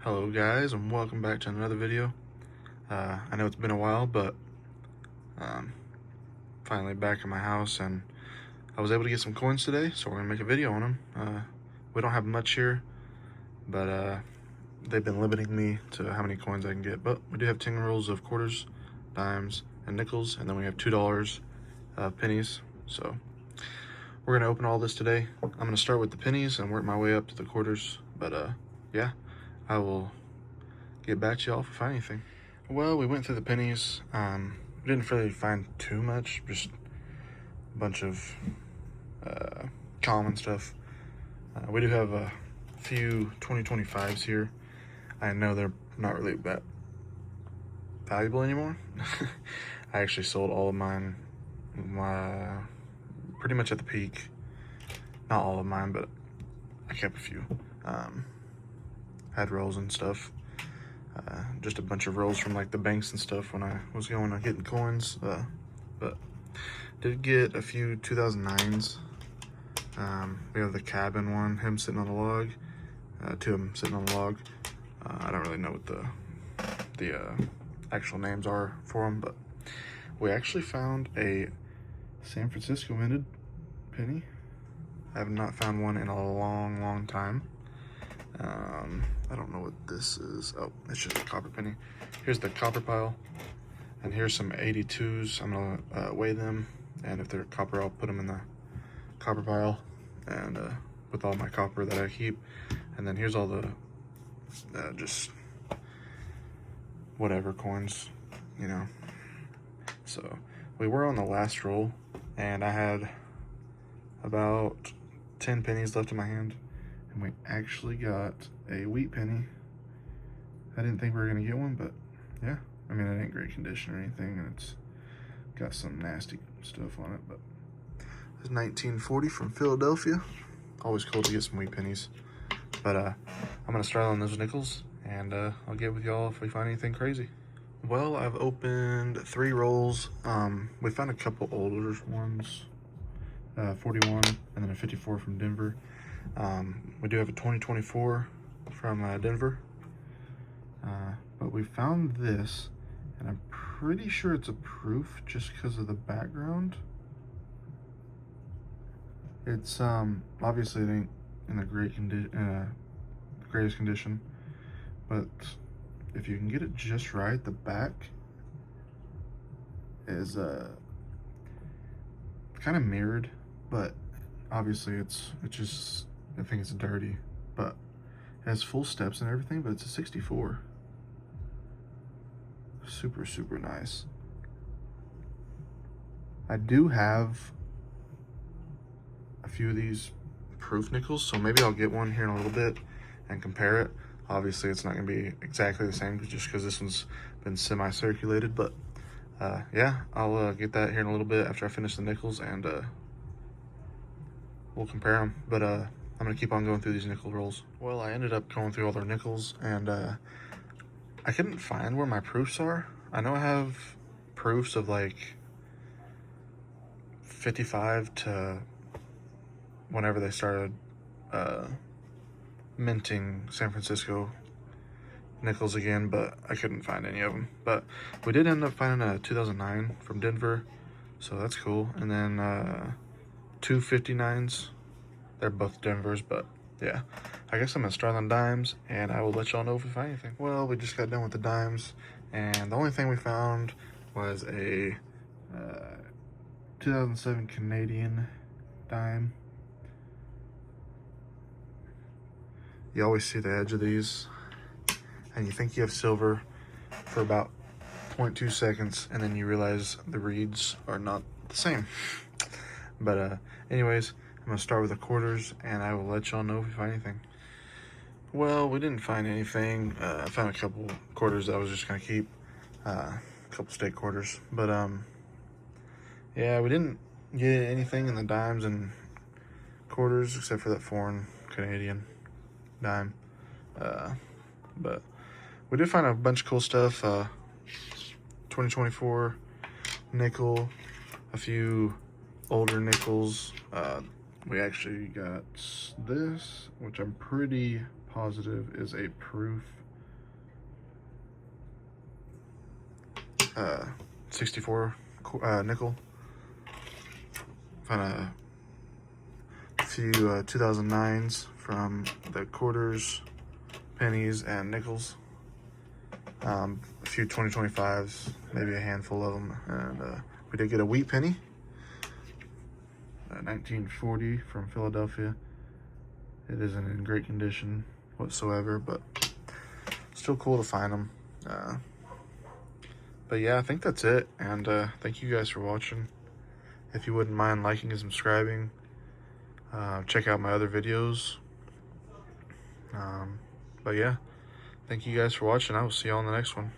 Hello guys, and welcome back to another video. I know it's been a while, but um, finally back in my house, and I was able to get some coins today, so we're gonna make a video on them. We don't have much here, but they've been limiting me to how many coins I can get. But we do have 10 rolls of quarters, dimes, and nickels, and then we have $2 pennies. So we're gonna open all this today. I'm gonna start with the pennies and work my way up to the quarters. But yeah, I will get back to y'all if we find anything. Well, we went through the pennies. We didn't really find too much, just a bunch of common stuff. We do have a few 2025s here. I know they're not really that valuable anymore. I actually sold all of mine pretty much at the peak. Not all of mine, but I kept a few. Had rolls and stuff. Just a bunch of rolls from like the banks and stuff when I was going on getting coins. But did get a few 2009s. We have the cabin one, him sitting on the log, two of them sitting on the log. I don't really know what the actual names are for them, but we actually found a San Francisco minted penny. I have not found one in a long time. I don't know what this is. Oh, it's just a copper penny. Here's the copper pile, and here's some 82s. I'm gonna weigh them, and if they're copper, I'll put them in the copper pile, and with all my copper that I keep. And then here's all the just whatever coins, you know. So we were on the last roll, and I had about 10 pennies left in my hand. And we actually got a wheat penny. I didn't think we were gonna get one, but yeah. I mean, it ain't great condition or anything, and it's got some nasty stuff on it, but it's 1940 from Philadelphia. Always cool to get some wheat pennies. But I'm gonna start on those nickels, and I'll get with y'all if we find anything crazy. Well, I've opened 3 rolls. We found a couple older ones, 41 and then a 54 from Denver. We do have a 2024 from Denver, but we found this, and I'm pretty sure it's a proof just because of the background. It's obviously it ain't in a greatest condition, but if you can get it just right, the back is kind of mirrored, but obviously it's just, I think it's dirty, but it has full steps and everything, but it's a 64. Super nice. I do have a few of these proof nickels, so maybe I'll get one here in a little bit and compare it. Obviously it's not gonna be exactly the same just because this one's been semi-circulated, but yeah, I'll get that here in a little bit after I finish the nickels, and we'll compare them. But I'm gonna keep on going through these nickel rolls. Well, I ended up going through all their nickels, and I couldn't find where my proofs are. I know I have proofs of like 55 to whenever they started minting San Francisco nickels again, but I couldn't find any of them. But we did end up finding a 2009 from Denver, so that's cool. And then 2 59s. They're both Denvers, but yeah. I guess I'm gonna start on dimes, and I will let y'all know if we find anything. Well, we just got done with the dimes, and the only thing we found was a 2007 Canadian dime. You always see the edge of these, and you think you have silver for about 0.2 seconds, and then you realize the reeds are not the same. But anyways, I'm gonna start with the quarters, and I will let y'all know if we find anything. Well, we didn't find anything. I found a couple quarters that I was just gonna keep, a couple steak quarters, but yeah, we didn't get anything in the dimes and quarters except for that foreign Canadian dime. But we did find a bunch of cool stuff. 2024 nickel, a few older nickels. We actually got this, which I'm pretty positive is a proof 64 nickel. Found a few 2009s from the quarters, pennies, and nickels. A few 2025s, maybe a handful of them. And we did get a wheat penny, 1940 from Philadelphia. It isn't in great condition whatsoever, but still cool to find them. But yeah, I think that's it. And thank you guys for watching. If you wouldn't mind liking and subscribing, check out my other videos. But yeah, thank you guys for watching. I will see you on the next one.